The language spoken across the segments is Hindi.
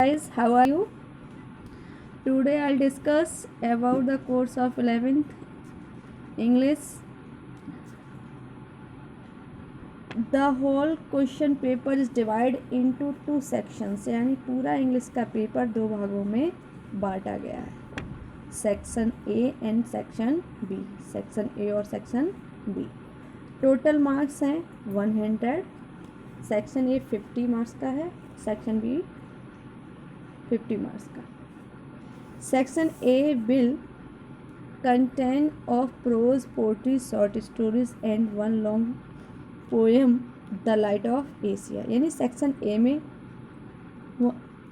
Guys, how are you? Today I'll discuss about the course of 11th English. The whole question paper is divided into two sections, यानी पूरा इंग्लिश का पेपर दो भागों में बांटा गया है, section A and section B. Section A और सेक्शन बी टोटल मार्क्स हैं 100। सेक्शन ए 50 मार्क्स का है, सेक्शन बी 50 मार्क्स का। Section A will contain of prose, poetry, short stories and one long poem the light of Asia. यानी सेक्शन ए में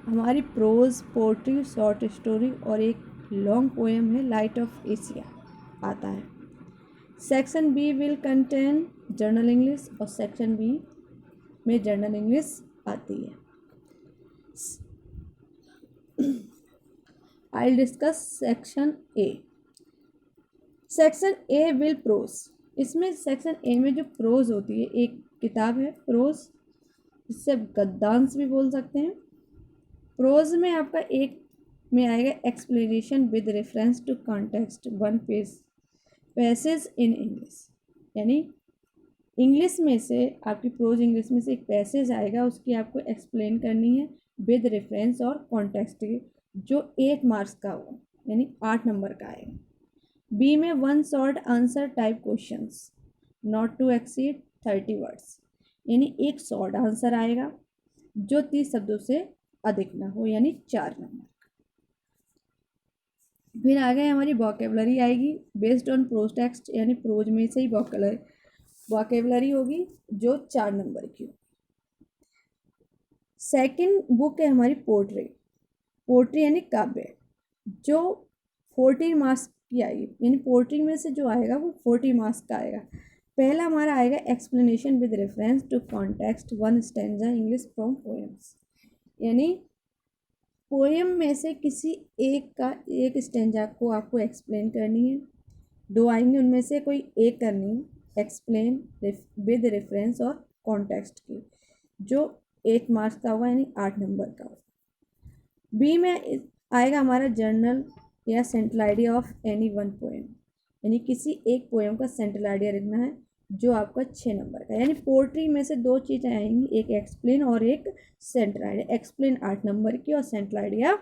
हमारी प्रोज, पोएट्री, शॉर्ट स्टोरी और एक लॉन्ग पोएम है लाइट ऑफ एशिया आता है। Section B will contain general English और सेक्शन बी में जर्नल इंग्लिश आती है। I'll discuss section A. Section A will prose. इसमें सेक्शन ए में जो प्रोज होती है, एक किताब है प्रोज, जिससे आप गद्यांश भी बोल सकते हैं। प्रोज में आपका एक में आएगा explanation with reference to context one passage in English. यानी इंग्लिश में से आपकी प्रोज इंग्लिश में से एक पैसेज आएगा, उसकी आपको एक्सप्लेन करनी है विद रेफरेंस और कॉन्टेक्स्ट के, जो 8 मार्क्स का हो, यानी 8 नंबर का आएगा। बी में 1 short answer type questions not to exceed 30 words. यानी एक शॉर्ट आंसर आएगा जो 30 शब्दों से अधिक ना हो, यानी 4 नंबर। फिर आगे हमारी वोकेबलरी आएगी बेस्ड ऑन प्रोज टेक्स्ट, यानी प्रोज में से ही वोकेबलरी होगी जो 4 नंबर की होगी। सेकंड बुक है हमारी पोट्री यानी काव्य, जो 14 मार्क्स की आएगी। यानी पोट्री में से जो आएगा वो 40 मार्क्स का आएगा। पहला हमारा आएगा explanation with reference to context one stanza English from poems. यानी पोएम में से किसी एक स्टैंजा को आपको एक्सप्लेन करनी है। 2 आएंगे, उनमें से कोई एक करनी है एक्सप्लेन विद रेफरेंस और कॉन्टेक्स्ट की, जो 8 मार्क्स का होगा, यानी 8 नंबर का होगा। बी में आएगा हमारा जर्नल या central idea of any one poem. यानी किसी एक पोएम का सेंट्रल आइडिया लिखना है, जो आपका 6 नंबर का। यानी पोएट्री में से 2 चीज़ें आएंगी, एक एक्सप्लेन और एक सेंट्रल आइडिया। एक्सप्लेन 8 नंबर की और सेंट्रल आइडिया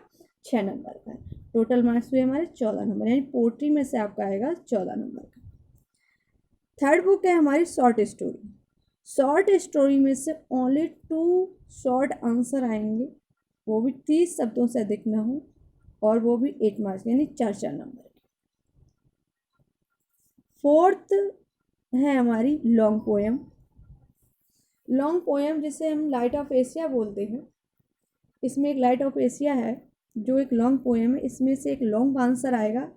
6 नंबर का है। टोटल मार्क्स हुए हमारे 14 नंबर, यानी पोएट्री में से आपका आएगा 14 नंबर का। थर्ड बुक है हमारी शॉर्ट स्टोरी। शॉर्ट स्टोरी में से ओनली 2 शॉर्ट आंसर आएंगे, वो भी 30 शब्दों से अधिक ना हो, और वो भी 8 मार्क्स, यानी 4 नंबर की। फोर्थ है हमारी लॉन्ग पोएम। लॉन्ग पोएम जिसे हम लाइट ऑफ एशिया बोलते हैं, इसमें एक लाइट ऑफ एशिया है जो एक लॉन्ग पोएम है। इसमें से एक लॉन्ग आंसर आएगा,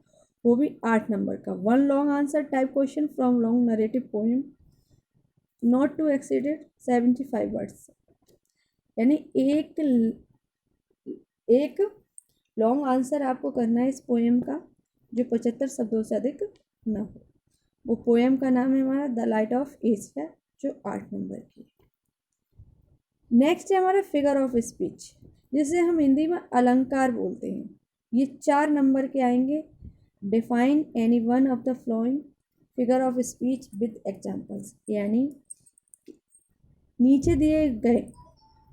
वो भी 8 नंबर का। 1 long answer type question from long narrative poem not to exceeded 75 words. यानी एक लॉन्ग आंसर आपको करना है इस पोएम का, जो 75 शब्दों से अधिक न हो। वो पोएम का नाम है हमारा द लाइट ऑफ एशिया, जो 8 नंबर की। नेक्स्ट है हमारा फिगर ऑफ स्पीच, जिसे हम हिंदी में अलंकार बोलते हैं। ये 4 नंबर के आएंगे। Define any one of the flowing figure of speech with examples. यानी नीचे दिए गए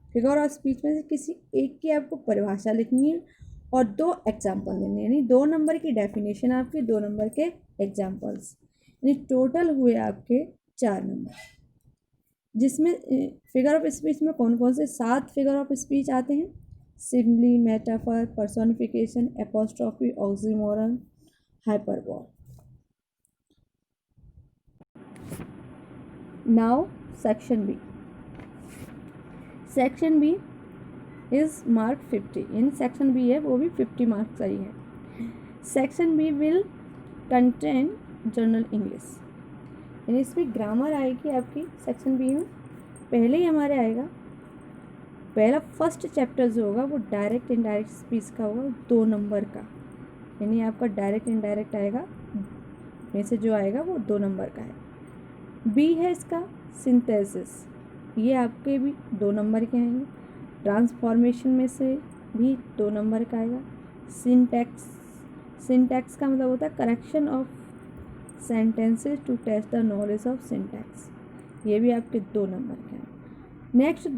फिगर ऑफ स्पीच में से किसी एक की आपको परिभाषा लिखनी है और 2 एग्जाम्पल देने, यानी 2 नंबर की डेफिनेशन आपकी, 2 नंबर के एग्जाम्पल्स, यानी टोटल हुए आपके 4 नंबर। जिसमें फिगर ऑफ स्पीच में कौन कौन से 7 फिगर ऑफ स्पीच आते हैं? Simile, metaphor, personification, apostrophe, oxymoron, hyperbole. Now section B. Section B is mark 50, यानी सेक्शन बी है वो भी 50 मार्क्स का ही है। Section B will contain general English, यानी इसमें ग्रामर आएगी आपकी सेक्शन बी में। पहले ही हमारे आएगा पहला फर्स्ट चैप्टर जो होगा वो डायरेक्ट इनडायरेक्ट स्पीच का होगा, 2 नंबर का। यानी आपका डायरेक्ट इनडायरेक्ट आएगा, में से जो आएगा वो 2 नंबर का है। बी है इसका सिंथेसिस, ये आपके भी 2 नंबर के आएंगे। ट्रांसफॉर्मेशन में से भी 2 नंबर का आएगा। सिंटैक्स, सिंटैक्स का मतलब होता है correction of sentences to test the knowledge of syntax, ये भी आपके 2 नंबर के हैं। नेक्स्ट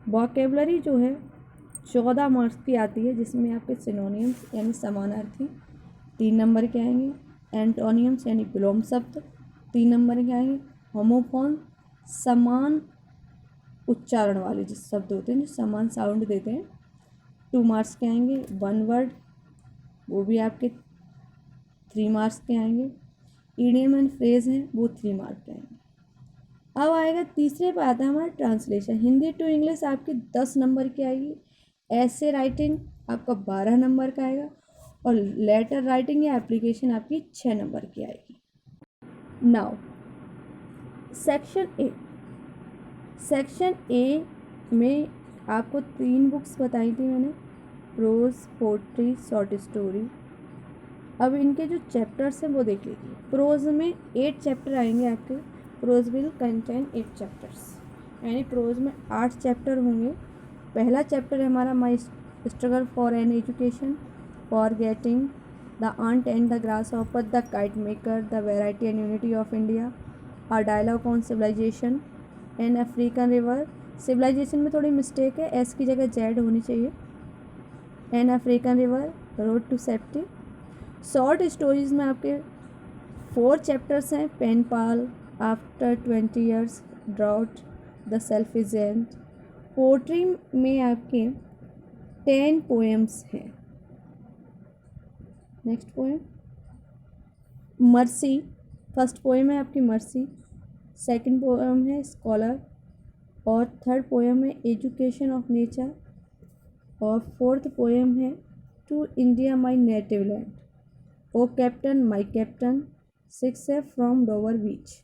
वोकेबलरी जो है 14 मार्क्स की आती है, जिसमें आपके सिनोनियम्स यानी समानार्थी 3 नंबर के आएंगे, एंटोनियम्स यानी विलोम शब्द 3 नंबर के आएंगे, होमोफोन समान उच्चारण वाले जो शब्द होते हैं जो समान साउंड देते हैं 2 मार्क्स के आएंगे, वन वर्ड वो भी आपके 3 मार्क्स के आएंगे, ईडियम एंड फ्रेज हैं वो 3 मार्क के आएंगे। अब आएगा तीसरे पे आता है हमारा ट्रांसलेशन, हिंदी टू इंग्लिश आपकी 10 नंबर की आएगी, ऐसे राइटिंग आपका 12 नंबर का आएगा, और लेटर राइटिंग या एप्लीकेशन आपकी 6 नंबर की आएगी। Now section A, section A में आपको 3 बुक्स बताई थी मैंने, प्रोज, पोट्री, शॉर्ट स्टोरी। अब इनके जो चैप्टर्स हैं वो देख लीजिए। प्रोज में 8 चैप्टर आएंगे आपके, प्रोज विल कंटेन 8 चैप्टर्स, यानी प्रोज में 8 चैप्टर होंगे। पहला चैप्टर है हमारा my struggle for an education, for getting, the ant and the grass hopper, the kite maker, the variety and unity of India, a dialogue on civilization, an African river. Civilization में थोड़ी मिस्टेक है, एस की जगह जेड होनी चाहिए। An African river, road to safety. Short stories में आपके 4 चैप्टर्स हैं, pen pal, after 20 years, drought, the selfish giant. Poetry में आपके 10 पोएम्स हैं। Next poem mercy, first poem है आपकी मर्सी, सेकंड पोएम है स्कॉलर, और थर्ड पोएम है एजुकेशन ऑफ नेचर, और फोर्थ पोएम है to India my native land, o captain my captain. 6 है फ्रॉम डोवर बीच।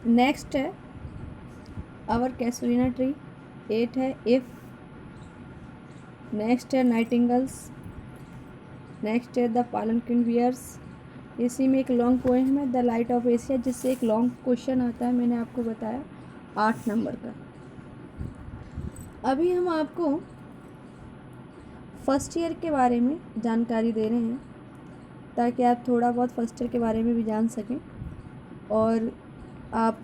नेक्स्ट है आवर कैसुलिना ट्री, 8 है इफ। नेक्स्ट है नाइटिंगल्स। नेक्स्ट है द पालनकिन बियर्स। इसी में एक लॉन्ग पोएम है द लाइट ऑफ एशिया, जिससे एक लॉन्ग क्वेश्चन आता है, मैंने आपको बताया 8 नंबर का। अभी हम आपको फर्स्ट ईयर के बारे में जानकारी दे रहे हैं, ताकि आप थोड़ा बहुत फर्स्ट ईयर के बारे में भी जान सकें, और आप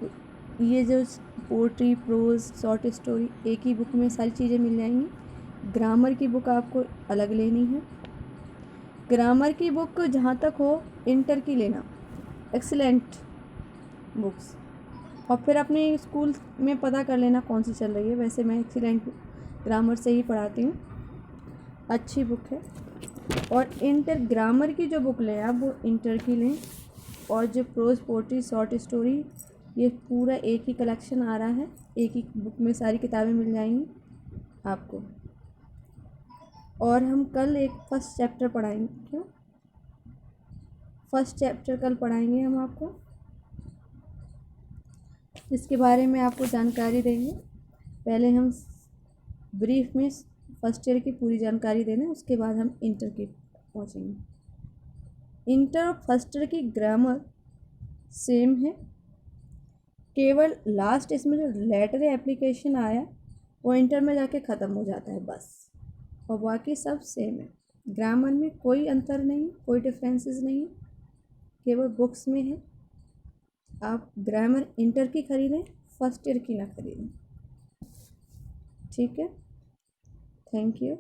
ये जो पोट्री, प्रोज, शॉर्ट स्टोरी एक ही बुक में सारी चीज़ें मिल जाएंगी। ग्रामर की बुक आपको अलग लेनी है। ग्रामर की बुक जहाँ तक हो इंटर की लेना, एक्सीलेंट बुक्स, और फिर अपने स्कूल में पता कर लेना कौन सी चल रही है। वैसे मैं एक्सीलेंट ग्रामर से ही पढ़ाती हूँ, अच्छी बुक है। और इंटर ग्रामर की जो बुक लें आप वो इंटर की लें, और जो प्रोज, पोट्री, शॉर्ट स्टोरी ये पूरा एक ही कलेक्शन आ रहा है, एक ही बुक में सारी किताबें मिल जाएंगी आपको। और हम कल एक फर्स्ट चैप्टर पढ़ाएंगे, क्यों फर्स्ट चैप्टर कल पढ़ाएंगे हम आपको, इसके बारे में आपको जानकारी देंगे। पहले हम ब्रीफ में फर्स्ट ईयर की पूरी जानकारी देना, उसके बाद हम इंटर की पहुँचेंगे। इंटर और फर्स्ट ईयर की ग्रामर सेम है, केवल लास्ट इसमें जो लेटर एप्लीकेशन आया वो इंटर में जाके ख़त्म हो जाता है बस, और बाकी सब सेम है। ग्रामर में कोई अंतर नहीं, कोई डिफरेंसेस नहीं, केवल बुक्स में है। आप ग्रामर इंटर की खरीदें, फर्स्ट ईयर की ना खरीदें, ठीक है। Thank you.